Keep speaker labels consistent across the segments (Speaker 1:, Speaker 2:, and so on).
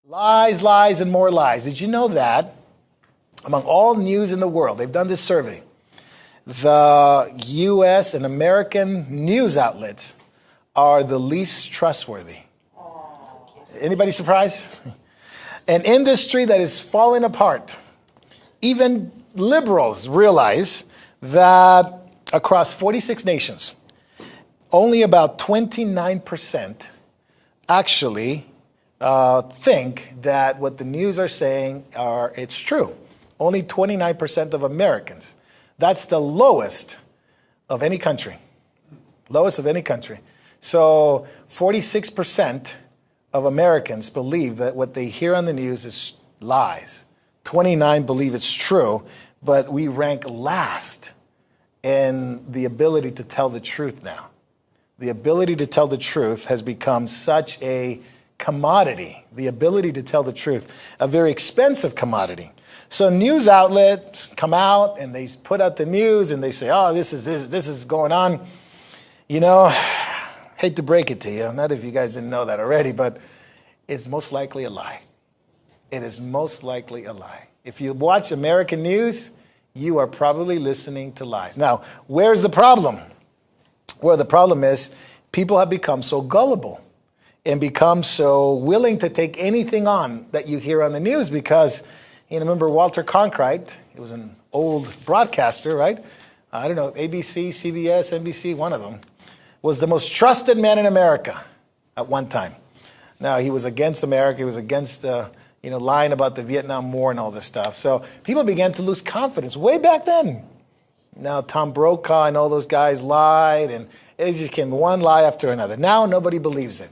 Speaker 1: Lies, lies, and more lies. Did you know that among all news in the world, they've done this survey, the U.S. and American news outlets are the least trustworthy? Anybody surprised? An industry that is falling apart. Even liberals realize that across 46 nations, only about 29% actually think that what the news are saying it's true. Only 29% of Americans. That's the lowest of any country. Lowest of any country. So 46% of Americans believe that what they hear on the news is lies. 29 believe it's true, but we rank last in the ability to tell the truth now. The ability to tell the truth has become such a commodity. The ability to tell the truth, a very expensive commodity. So news outlets come out and they put out the news and they say, oh, this is going on. You know, hate to break it to you, not if you guys didn't know that already, but it's most likely a lie. It is most likely a lie. If you watch American news, you are probably listening to lies. Now, where's the problem? Where the problem is, people have become so gullible and become so willing to take anything on that you hear on the news because, you know, remember Walter Cronkite, he was an old broadcaster, right? I don't know, ABC, CBS, NBC, one of them, was the most trusted man in America at one time. Now, he was against America, he was against, lying about the Vietnam War and all this stuff. So people began to lose confidence way back then. Now, Tom Brokaw and all those guys lied, and it just came one lie after another. Now, nobody believes it.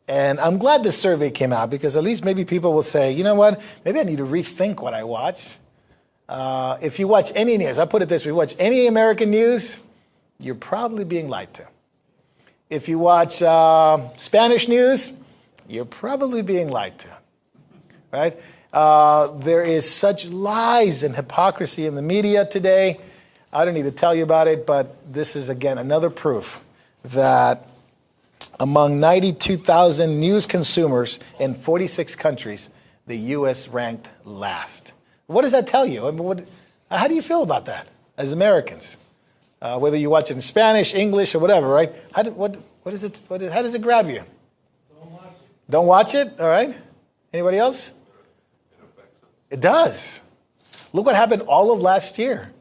Speaker 1: And I'm glad this survey came out because at least maybe people will say, you know what, maybe I need to rethink what I watch. If you watch any news, I put it this way, watch any American news, you're probably being lied to. If you watch Spanish news, you're probably being lied to, right? There is such lies and hypocrisy in the media today. I don't need to tell you about it, but this is, again, another proof that among 92,000 news consumers in 46 countries, the U.S. ranked last. What does that tell you? I mean, how do you feel about that as Americans? Whether you watch it in Spanish, English, or whatever, right? How does it grab you?
Speaker 2: Don't watch it.
Speaker 1: Don't watch it? All right. Anybody else? It does. Look what happened all of last year.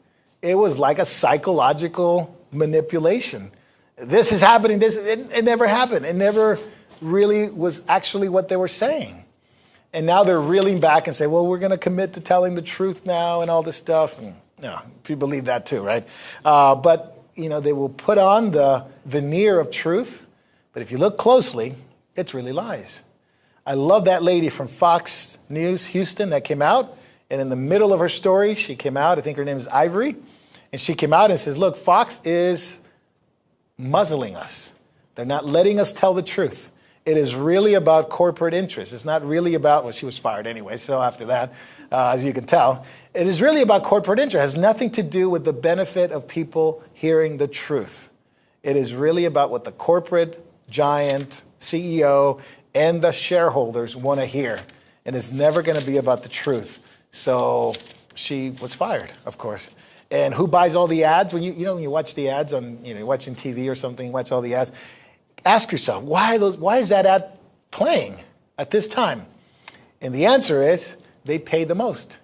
Speaker 1: It was like a psychological manipulation. This is happening. It never happened. It never really was actually what they were saying. And now they're reeling back and say, well, we're going to commit to telling the truth now and all this stuff. And, if you believe that too, right? But, they will put on the veneer of truth. But if you look closely, it's really lies. I love that lady from Fox News Houston that came out. And in the middle of her story, she came out. I think her name is Ivory. And she came out and says, look, Fox is muzzling us. They're not letting us tell the truth. It is really about corporate interests. It's not really about, well, she was fired anyway, so after that, as you can tell, it is really about corporate interest. It has nothing to do with the benefit of people hearing the truth. It is really about what the corporate giant CEO and the shareholders want to hear. And it's never going to be about the truth. So she was fired, of course. And who buys all the ads? When when you watch the ads on, you're watching TV or something, you watch all the ads. Ask yourself, why is that ad playing at this time? And the answer is they pay the most.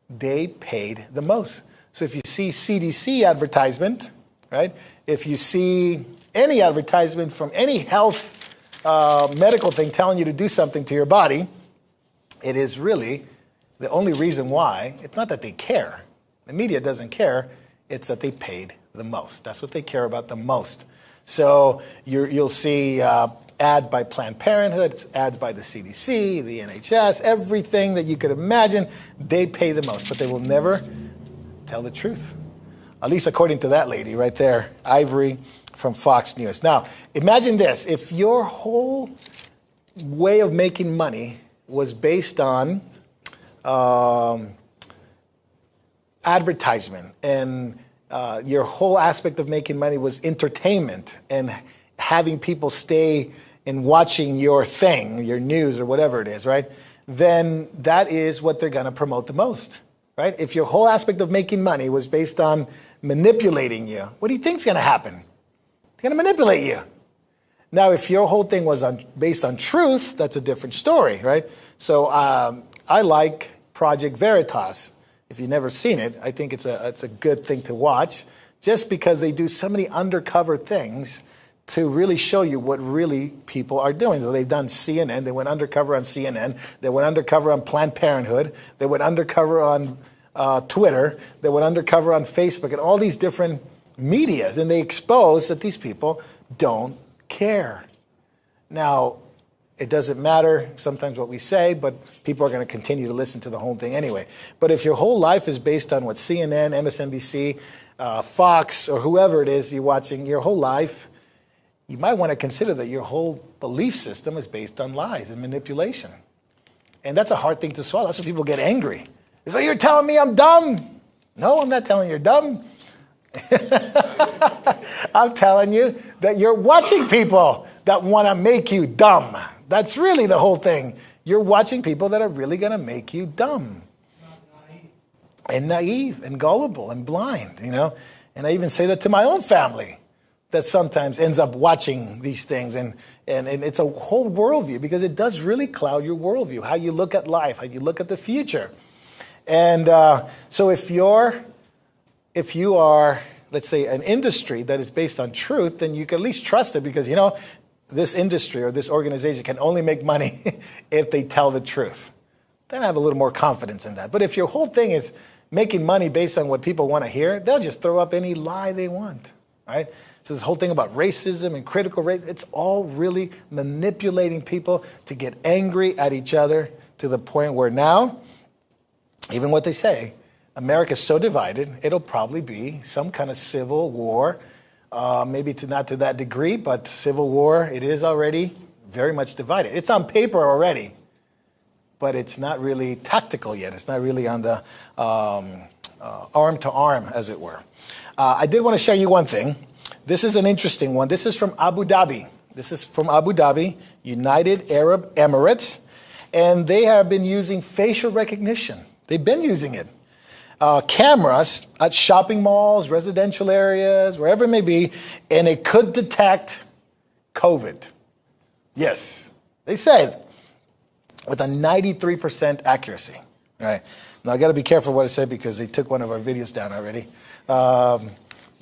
Speaker 1: They paid the most. So if you see CDC advertisement, right? If you see any advertisement from any health medical thing telling you to do something to your body, it is really the only reason why. It's not that they care. The media doesn't care. It's that they paid the most. That's what they care about the most. So you'll see ads by Planned Parenthood, ads by the CDC, the NHS, everything that you could imagine. They pay the most, but they will never tell the truth. At least according to that lady right there, Ivory from Fox News. Now, imagine this. If your whole way of making money was based on advertisement, and your whole aspect of making money was entertainment and having people stay and watching your thing, your news or whatever it is, right? Then that is what they're going to promote the most, right? If your whole aspect of making money was based on manipulating you, what do you think's going to happen? They're going to manipulate you. Now, if your whole thing was based on truth, that's a different story, right? So I like Project Veritas. If you've never seen it, I think it's a good thing to watch, just because they do so many undercover things to really show you what really people are doing. So they've done CNN. They went undercover on CNN. They went undercover on Planned Parenthood. They went undercover on Twitter. They went undercover on Facebook and all these different medias. And they expose that these people don't care. Now, it doesn't matter sometimes what we say, but people are going to continue to listen to the whole thing anyway. But if your whole life is based on what CNN, MSNBC, Fox, or whoever it is you're watching your whole life, you might want to consider that your whole belief system is based on lies and manipulation. And that's a hard thing to swallow. That's when people get angry. So you're telling me I'm dumb? No, I'm not telling you you're dumb. I'm telling you that you're watching people that want to make you dumb. That's really the whole thing. You're watching people that are really going to make you dumb. And naive and gullible and blind, you know. And I even say that to my own family that sometimes ends up watching these things. And it's a whole worldview, because it does really cloud your worldview, how you look at life, how you look at the future. And so if you are, let's say, an industry that is based on truth, then you can at least trust it, because, you know, this industry or this organization can only make money if they tell the truth. Then I have a little more confidence in that. But if your whole thing is making money based on what people want to hear, they'll just throw up any lie they want, right? So this whole thing about racism and critical race, it's all really manipulating people to get angry at each other, to the point where now, even what they say, America's so divided, it'll probably be some kind of civil war. Maybe not to that degree, but civil war, it is already very much divided. It's on paper already, but it's not really tactical yet. It's not really on the arm to arm, as it were. I did want to show you one thing. This is an interesting one. This is from Abu Dhabi. This is from Abu Dhabi, United Arab Emirates, and they have been using facial recognition. They've been using it. Cameras at shopping malls, residential areas, wherever it may be, and it could detect COVID. Yes, they say with a 93% accuracy. All right. Now I got to be careful what I say, because they took one of our videos down already,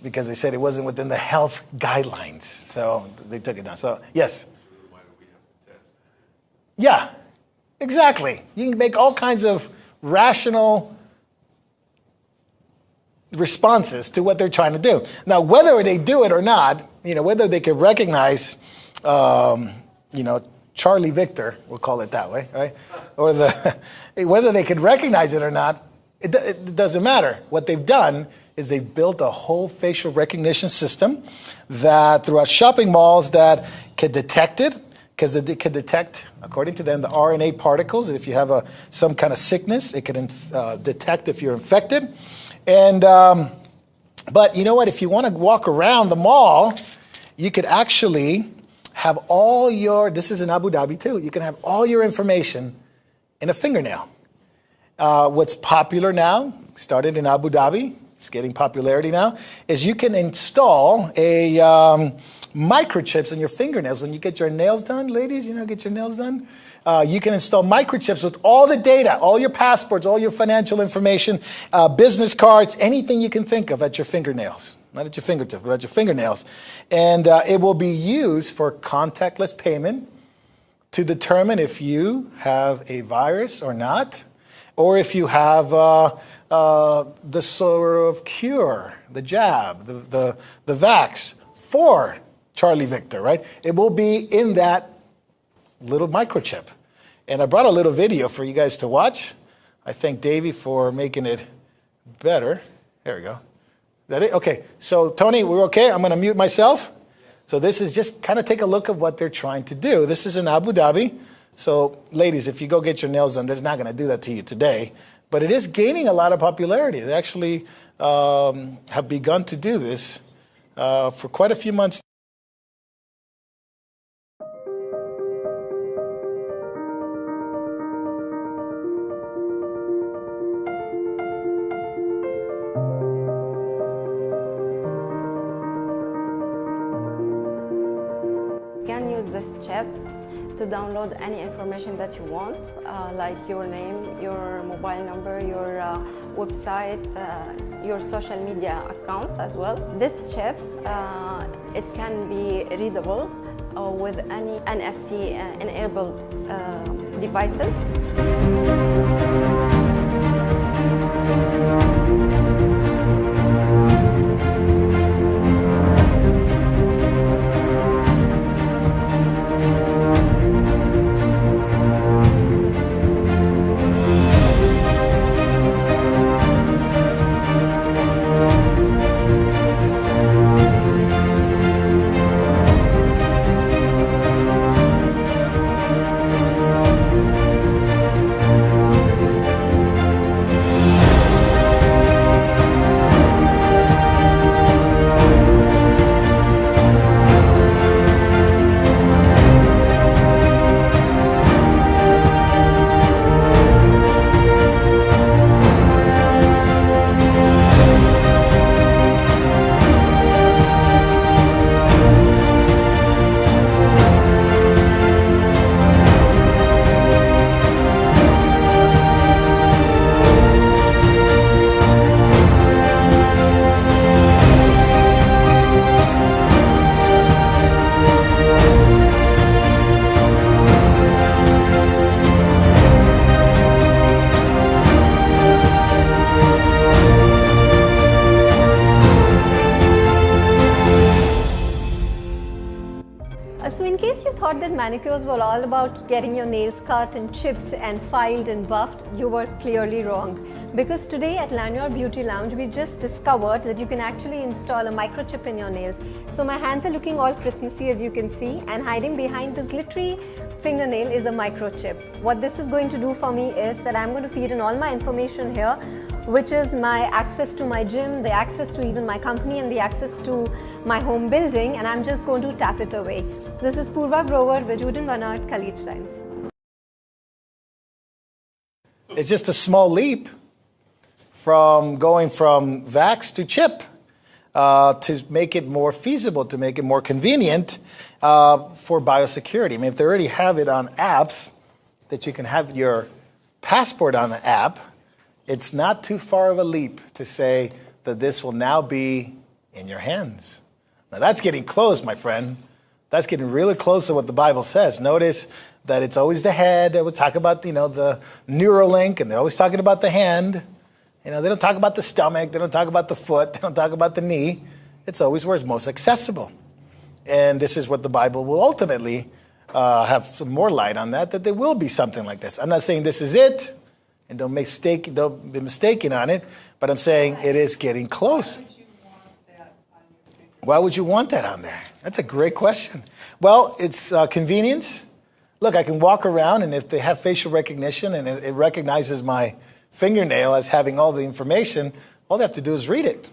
Speaker 1: because they said it wasn't within the health guidelines, so they took it down. So yes.
Speaker 2: Why do we have to test?
Speaker 1: Yeah, exactly. You can make all kinds of rational responses to what they're trying to do. Now, whether they do it or not, you know, whether they can recognize, you know, Charlie Victor, we'll call it that way, right? Or whether they can recognize it or not, it doesn't matter. What they've done is they've built a whole facial recognition system that throughout shopping malls that can detect it, because it can detect, according to them, the RNA particles. If you have some kind of sickness, it can detect if you're infected. And but you know what? If you want to walk around the mall, you could actually have all your, this is in Abu Dhabi too, you can have all your information in a fingernail. What's popular now, started in Abu Dhabi, it's getting popularity now, is you can install a microchips in your fingernails. When you get your nails done, ladies, you know, get your nails done. You can install microchips with all the data, all your passports, all your financial information, business cards, anything you can think of at your fingernails. Not at your fingertips, but at your fingernails. And it will be used for contactless payment to determine if you have a virus or not, or if you have the sort of cure, the jab, the vax for Charlie Victor, right? It will be in that little microchip. And I brought a little video for you guys to watch. I thank Davey for making it better. There we go. Is that it? Okay. So, Tony, we're okay? I'm going to mute myself. So this is just kind of take a look at what they're trying to do. This is in Abu Dhabi. So, ladies, if you go get your nails done, they're not going to do that to you today. But it is gaining a lot of popularity. They actually have begun to do this for quite a few months.
Speaker 2: You can use this chip to download any information that you want, like your name, your mobile number, your website, your social media accounts as well. This chip, it can be readable with any NFC-enabled devices. So in case you thought that manicures were all about getting your nails cut and chipped and filed and buffed, you were clearly wrong. Because today at Lanyard Beauty Lounge, we just discovered that you can actually install a microchip in your nails. So my hands are looking all Christmassy, as you can see, and hiding behind this glittery fingernail is a microchip. What this is going to do for me is that I'm going to feed in all my information here, which is my access to my gym, the access to even my company, and the access to my home building, and I'm just going to tap it away. This is Purva Grover with Juden Bernard, Khalid Times.
Speaker 1: It's just a small leap from going from vax to chip to make it more feasible, to make it more convenient for biosecurity. I mean, if they already have it on apps, that you can have your passport on the app, it's not too far of a leap to say that this will now be in your hands. Now that's getting close, my friend. That's getting really close to what the Bible says. Notice that it's always the head. They would talk about, the Neuralink, and they're always talking about the hand. They don't talk about the stomach. They don't talk about the foot. They don't talk about the knee. It's always where it's most accessible. And this is what the Bible will ultimately have some more light on that there will be something like this. I'm not saying this is it, and don't be mistaken on it, but I'm saying it is getting close. Why would you want that on there? That's a great question. Well, it's convenience. Look, I can walk around, and if they have facial recognition and it recognizes my fingernail as having all the information, all they have to do is read it.